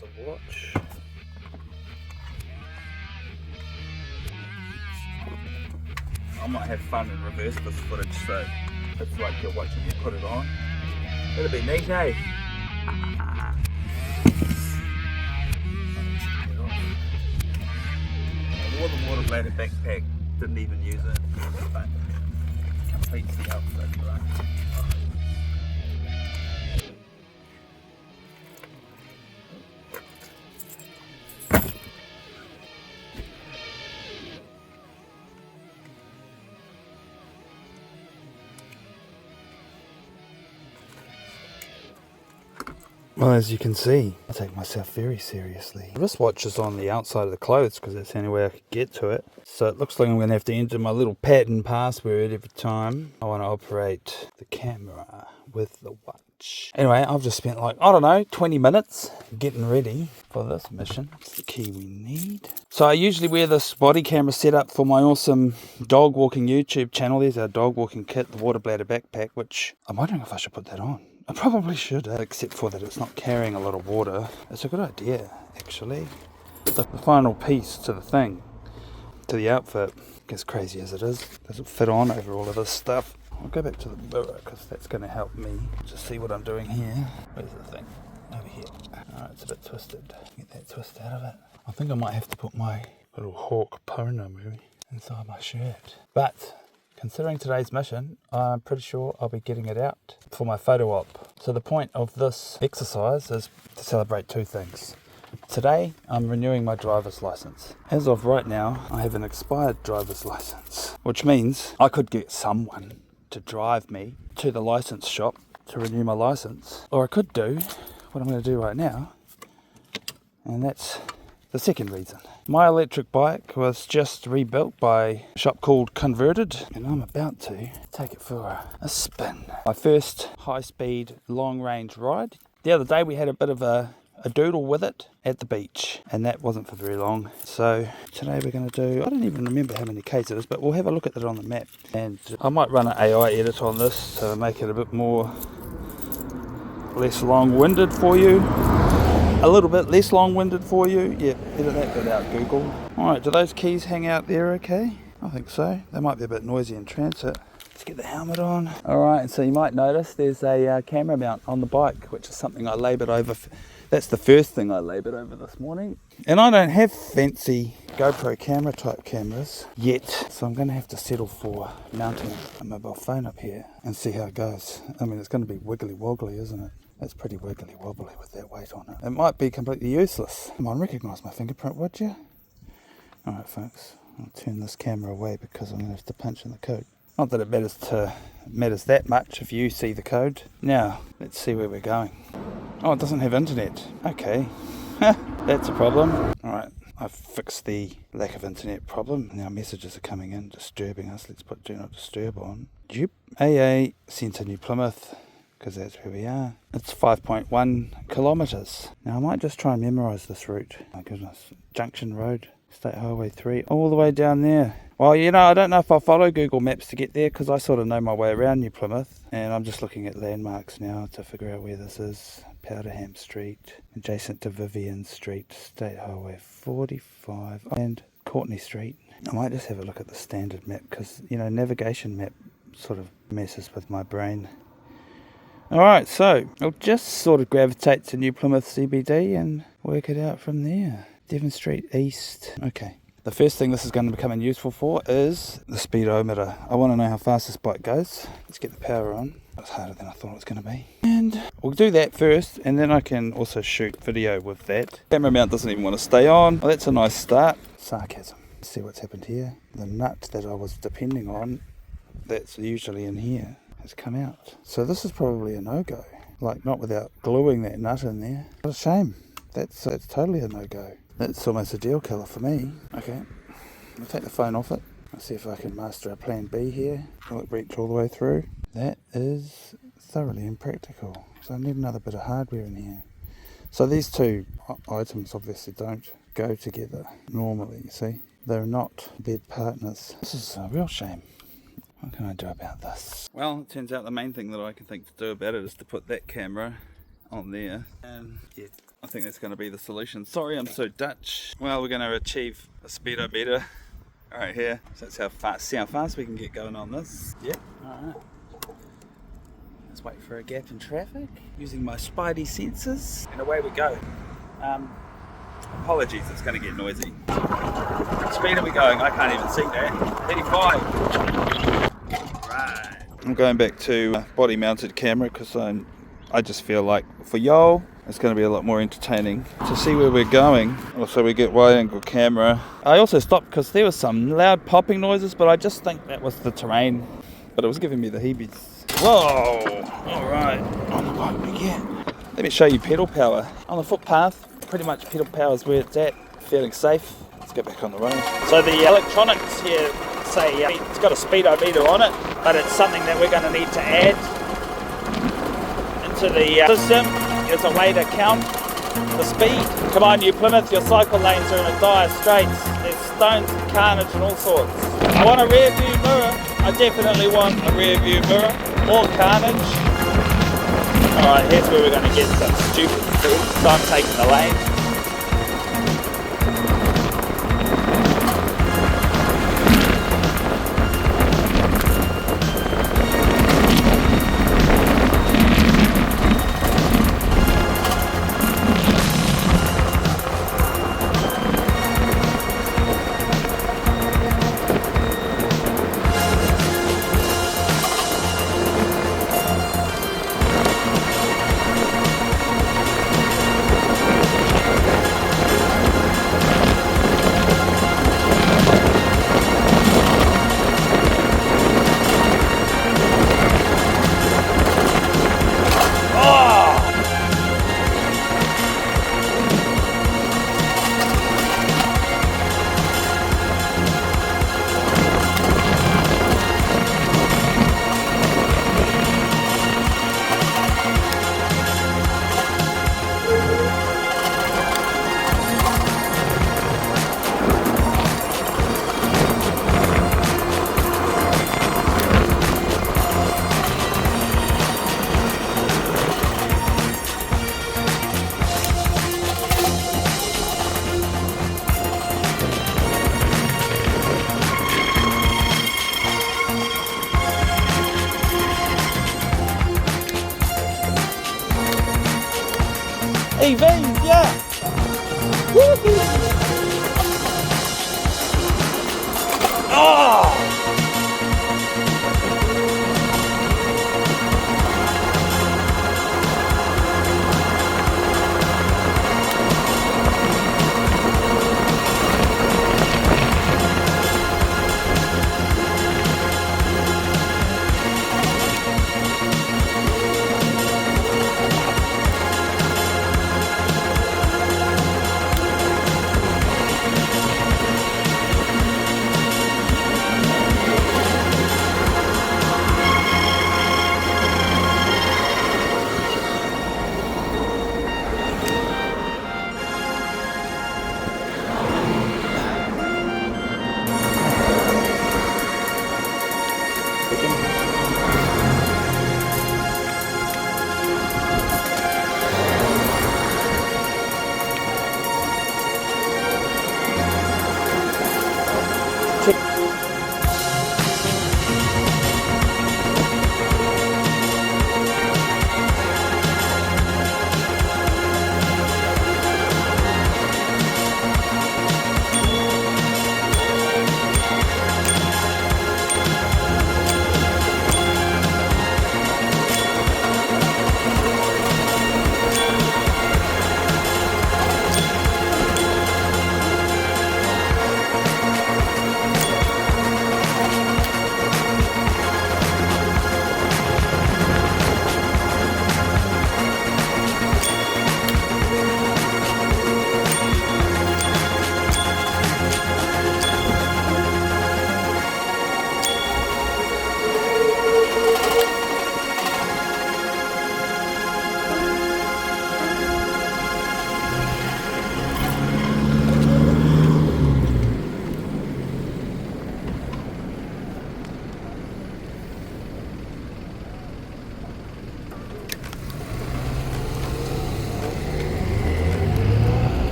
the watch. I might have fun and reverse this footage so it's like you're watching me put it on. That'd be neat, eh? More than water bladder backpack, didn't even use it, but completes the outfit, right? Well, as you can see, I take myself very seriously. The wristwatch is on the outside of the clothes because that's the only way I could get to it. So it looks like I'm going to have to enter my little pattern password every time I want to operate the camera with the watch. Anyway, I've just spent like, I don't know, 20 minutes getting ready for this mission. It's the key we need. So I usually wear this body camera setup for my awesome dog walking YouTube channel. There's our dog walking kit, the water bladder backpack, which I'm wondering if I should put that on. I probably should, except for that it's not carrying a lot of water. It's a good idea, actually. The final piece to the thing, to the outfit, as crazy as it is, does it fit on over all of this stuff? I'll go back to the mirror because that's going to help me to see what I'm doing here. Where's the thing? Over here. Alright, it's a bit twisted. Get that twist out of it. I think I might have to put my little hawk pona movie inside my shirt. But considering today's mission, I'm pretty sure I'll be getting it out for my photo op. So the point of this exercise is to celebrate two things. Today, I'm renewing my driver's license. As of right now, I have an expired driver's license, which means I could get someone to drive me to the license shop to renew my license. Or I could do what I'm going to do right now, and that's the second reason. My electric bike was just rebuilt by a shop called Converted, and I'm about to take it for a spin. My first high-speed, long-range ride. The other day we had a bit of a doodle with it at the beach, and that wasn't for very long. So today we're going to do, I don't even remember how many Ks it is, but we'll have a look at it on the map. And I might run an AI edit on this to make it a bit less long-winded for you. A little bit less long-winded for you. Yeah, edit that bit out, Google. Alright, do those keys hang out there okay? I think so. They might be a bit noisy in transit. Let's get the helmet on. Alright, so you might notice there's a camera mount on the bike, which is something I laboured over. That's the first thing I laboured over this morning. And I don't have fancy GoPro camera type cameras yet, so I'm going to have to settle for mounting a mobile phone up here and see how it goes. I mean, it's going to be wiggly woggly, isn't it? It's pretty wiggly wobbly with that weight on it. It might be completely useless. Come on, recognise my fingerprint, would you? Alright folks, I'll turn this camera away because I'm going to have to punch in the code. Not that it matters that much if you see the code. Now, let's see where we're going. Oh, it doesn't have internet. Okay, that's a problem. Alright, I've fixed the lack of internet problem. Now messages are coming in, disturbing us. Let's put Do Not Disturb on. Yep. AA, Centre New Plymouth, because that's where we are. It's 5.1 kilometres. Now I might just try and memorise this route. My goodness. Junction Road, State Highway 3, all the way down there. Well, you know, I don't know if I'll follow Google Maps to get there because I sort of know my way around New Plymouth. And I'm just looking at landmarks now to figure out where this is. Powderham Street, adjacent to Vivian Street, State Highway 45, and Courtney Street. I might just have a look at the standard map because, you know, navigation map sort of messes with my brain. Alright, so I'll just sort of gravitate to New Plymouth CBD and work it out from there. Devon Street East. Okay. The first thing this is going to be coming useful for is the speedometer. I want to know how fast this bike goes. Let's get the power on. It's harder than I thought it was going to be. And we'll do that first, and then I can also shoot video with that. Camera mount doesn't even want to stay on. Well, that's a nice start. Sarcasm. Let's see what's happened here. The nut that I was depending on, that's usually in here, has come out. So this is probably a no-go. Like, not without gluing that nut in there. What a shame. That's totally a no-go. That's almost a deal killer for me. Okay, I'll take the phone off it. I'll see if I can master a plan B here. Will it reach all the way through? That is thoroughly impractical. So I need another bit of hardware in here. So these two items obviously don't go together normally, you see. They're not bed partners. This is a real shame. What can I do about this? Well, it turns out the main thing that I can think to do about it is to put that camera on there. And yeah, I think that's going to be the solution. Sorry, I'm so Dutch. Well, we're going to achieve a speedometer right here. So that's see how fast we can get going on this. Yep. All right. Let's wait for a gap in traffic using my spidey senses. And away we go. Apologies, it's going to get noisy. What speed are we going? I can't even see that. 35. Right. I'm going back to body mounted camera because I just feel like for y'all it's going to be a lot more entertaining to see where we're going. Also, we get wide angle camera. I also stopped because there was some loud popping noises, but I just think that was the terrain. But it was giving me the heebies. Whoa! Alright, on the bike again. Let me show you pedal power. On the footpath, pretty much pedal power is where it's at. Feeling safe. Let's get back on the road. So the electronics here say it's got a speedometer on it, but it's something that we're going to need to add into the system. There's a way to count the speed. Come on, you Plymouth, your cycle lanes are in a dire straits. There's stones and carnage and all sorts. I want a rear view mirror. I definitely want a rear view mirror. More carnage. Alright, here's where we're going to get some stupid speed. So I'm taking the lane. EVs, yeah! Woohoo! Oh!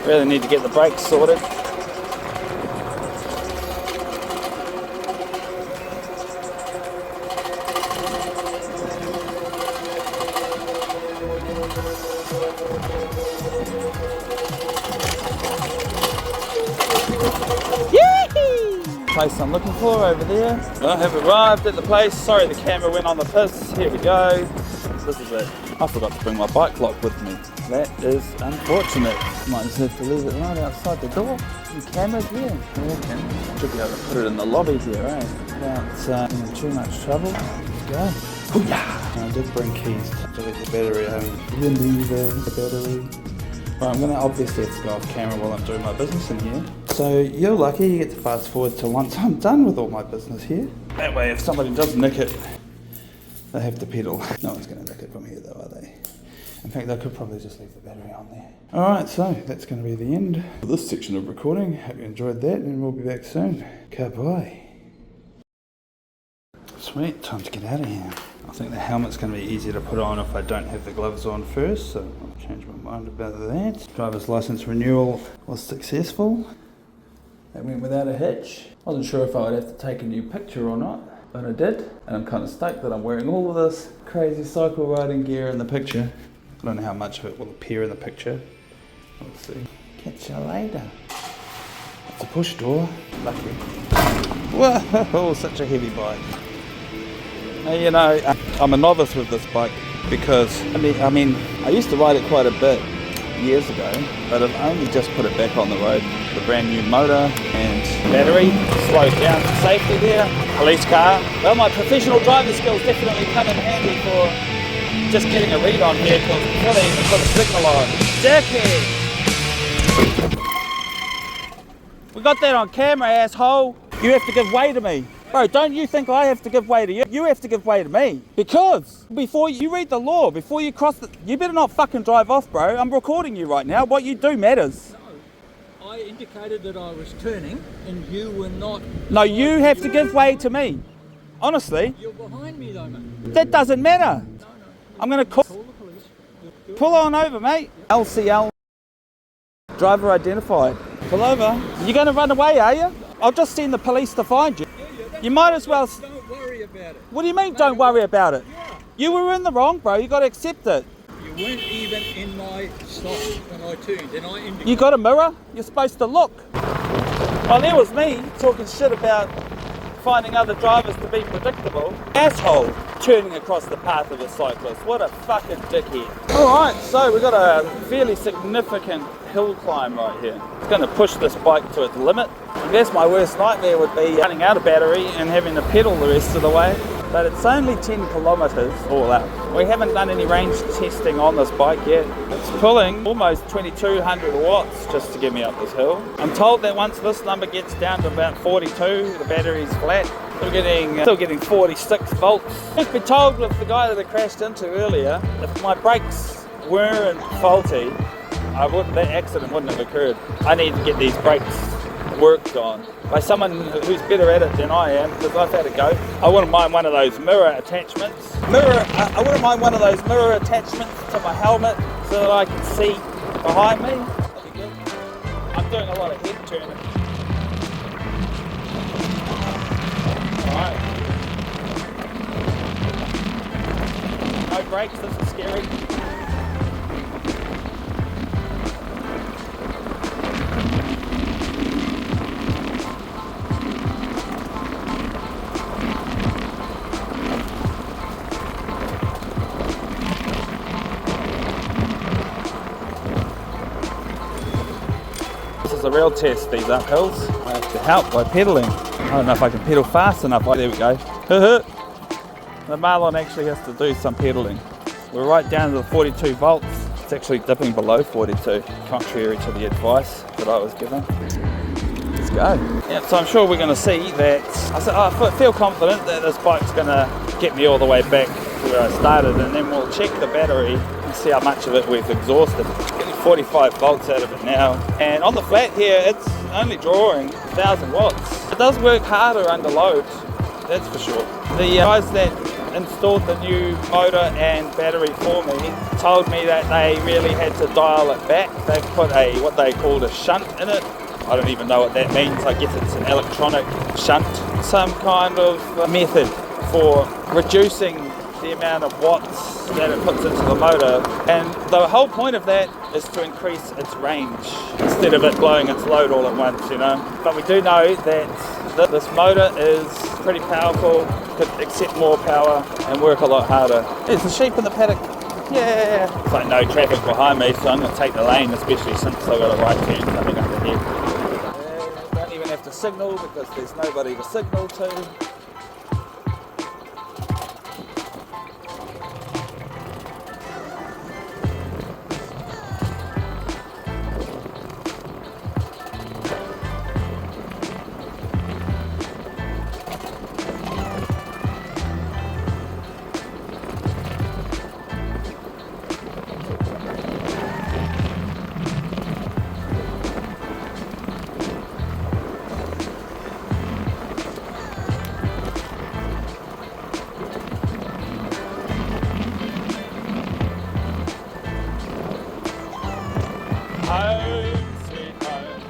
Really need to get the brakes sorted. Place I'm looking for over there. I have arrived at the place. Sorry, the camera went on the piss. Here we go. This is it. I forgot to bring my bike lock with me. That is unfortunate. Might just have to leave it right outside the door. Some cameras here. I should be able to put it in the lobby here, eh? Without in too much trouble. Let's go. Hoo-yah! I did bring keys to leave the battery home. You leave the battery. Right, I'm going to obviously have to go off camera while I'm doing my business in here. So you're lucky, you get to fast forward to once I'm done with all my business here. That way if somebody does nick it, they have to pedal. No one's going to nick it from here though, are they? In fact, they could probably just leave the battery on there. Alright, so that's going to be the end of this section of recording. Hope you enjoyed that and we'll be back soon. Goodbye. Sweet, time to get out of here. I think the helmet's going to be easier to put on if I don't have the gloves on first, so I'll change my mind about that. Driver's license renewal was successful. That went without a hitch. Wasn't sure if I would have to take a new picture or not, but I did. And I'm kind of stoked that I'm wearing all of this crazy cycle riding gear in the picture. I don't know how much of it will appear in the picture. We'll see. Catch you later. It's a push door. Lucky. Whoa, such a heavy bike. Now, you know, I'm a novice with this bike because, I mean, I used to ride it quite a bit years ago, but I've only just put it back on the road. The brand new motor and battery slowed down for safety there. Police car. Well, my professional driving skills definitely come in handy for just getting a read on vehicles before they even put a signal on. Dickhead! We got that on camera, asshole. You have to give way to me. Bro, don't you think I have to give way to you? You have to give way to me. Because before you read the law, before you cross the... You better not fucking drive off, bro. I'm recording you right now. What you do matters. No, I indicated that I was turning and you were not... No, you have to give way to me. Honestly. You're behind me though, mate. That doesn't matter. No. I'm going to call... Call the police. Pull on over, mate. LCL. Driver identified. Pull over. You're going to run away, are you? I'll just send the police to find you. You might as well... Don't worry about it. What do you mean, don't worry about it? Yeah. You were in the wrong, bro. You got to accept it. You weren't even in my stop when I turned and I indicated... You got a mirror? You're supposed to look. Well, there was me talking shit about finding other drivers to be predictable. Asshole turning across the path of a cyclist. What a fucking dickhead. Alright, so we've got a fairly significant hill climb right here. It's going to push this bike to its limit. I guess my worst nightmare would be running out of battery and having to pedal the rest of the way. But it's only 10 kilometres all out. We haven't done any range testing on this bike yet. It's pulling almost 2200 watts just to get me up this hill. I'm told that once this number gets down to about 42, the battery's flat. Still getting 46 volts. I've been told with the guy that I crashed into earlier, if my brakes weren't faulty, that accident wouldn't have occurred. I need to get these brakes worked on by someone who's better at it than I am, because I've had a go. I wouldn't mind one of those mirror attachments. I wouldn't mind one of those mirror attachments to my helmet so that I can see behind me. That'd be good. I'm doing a lot of head turning. Alright. No brakes, this is scary. A real test, these uphills. I have to help by pedalling. I don't know if I can pedal fast enough. Oh, there we go. The Marlon actually has to do some pedaling. We're right down to the 42 volts. It's actually dipping below 42, contrary to the advice that I was given. Let's go. Yeah, so I'm sure we're going to see that. I feel confident that this bike's going to get me all the way back to where I started, and then we'll check the battery and see how much of it we've exhausted. 45 volts out of it now, and on the flat here it's only drawing 1000 watts. It does work harder under load, that's for sure. The guys that installed the new motor and battery for me told me that they really had to dial it back. They've put what they called a shunt in it. I don't even know what that means. I guess it's an electronic shunt. Some kind of method for reducing the amount of watts that it puts into the motor. And the whole point of that is to increase its range instead of it blowing its load all at once, you know. But we do know that this motor is pretty powerful, could accept more power and work a lot harder. There's the sheep in the paddock. Yeah! It's like no traffic behind me, so I'm going to take the lane, especially since I've got a right turn coming up ahead. Don't even have to signal because there's nobody to signal to. Home, sweet home.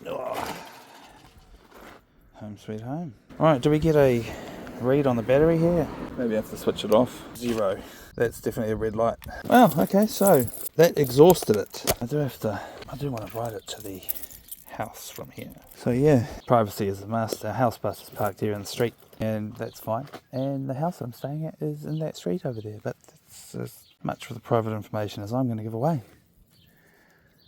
Oh. Home sweet home. Alright, do we get a read on the battery here? Maybe I have to switch it off. 0. That's definitely a red light. Well, okay, so that exhausted it. I do want to ride it to the house from here. So yeah, privacy is a must. Our house bus is parked here in the street and that's fine. And the house I'm staying at is in that street over there, but that's as much of the private information as I'm going to give away.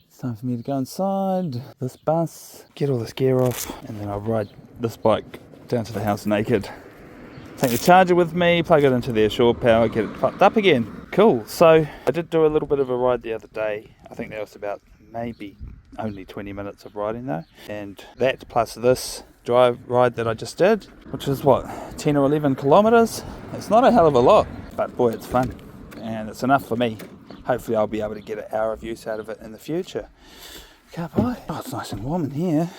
It's time for me to go inside this bus, get all this gear off, and then I'll ride this bike down to the house naked. Take the charger with me, plug it into the shore power, get it fucked up again. Cool. So I did do a little bit of a ride the other day. I think that was about maybe only 20 minutes of riding though. And that plus this ride that I just did, which is what, 10 or 11 kilometers? It's not a hell of a lot, but boy, it's fun. And it's enough for me. Hopefully I'll be able to get an hour of use out of it in the future. Can't buy. Oh, it's nice and warm in here.